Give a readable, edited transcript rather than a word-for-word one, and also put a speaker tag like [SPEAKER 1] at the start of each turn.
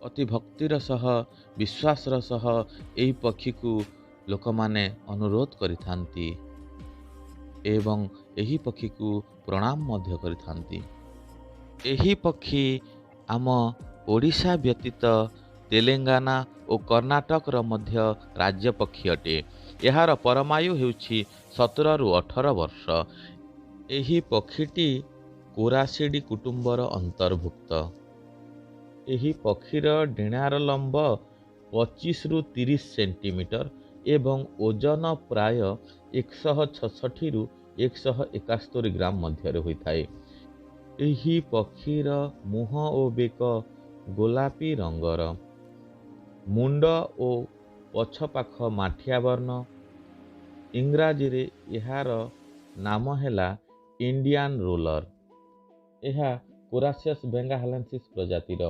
[SPEAKER 1] ଅତି ଭକ୍ତିର ସହ ବିଶ୍ୱାସର ସହ ଏହି ପକ୍ଷୀକୁ ଲୋକମାନେ ଅନୁରୋଧ କରିଥାନ୍ତି ଏବଂ ଏହି ପକ୍ଷୀକୁ ପ୍ରଣାମ ମଧ୍ୟ କରିଥାନ୍ତି। ଏହି ପକ୍ଷୀ ଆମ ଓଡ଼ିଶା ବ୍ୟତୀତ ତେଲେଙ୍ଗାନା ଓ କର୍ଣ୍ଣାଟକର ମଧ୍ୟ ରାଜ୍ୟ ପକ୍ଷୀ ଅଟେ। ଏହାର ପରମାୟୁ ହେଉଛି 17ରୁ 18 ବର୍ଷ। ଏହି ପକ୍ଷୀଟି କୋରାସିଡି କୁଟୁମ୍ବର ଅନ୍ତର୍ଭୁକ୍ତ। ଏହି ପକ୍ଷୀର ଡେଣାର ଲମ୍ବ 25ରୁ 30 ସେଣ୍ଟିମିଟର ଏବଂ ଓଜନ ପ୍ରାୟ 166ରୁ 171 ଗ୍ରାମ ମଧ୍ୟରେ ହୋଇଥାଏ। ଏହି ପକ୍ଷୀର ମୁହଁ ଓ ବେକ ଗୋଲାପୀ ରଙ୍ଗର, ମୁଣ୍ଡ ଓ ପଛପାଖ ମାଠିଆ ବର୍ଣ୍ଣ। ଇଂରାଜୀରେ ଏହାର ନାମ ହେଲା ଇଣ୍ଡିଆନ୍ ରୋଲର। ଏହା କୋରାସିୟସ୍ ବେଙ୍ଗାହାଲେନ୍ସିସ୍ ପ୍ରଜାତିର।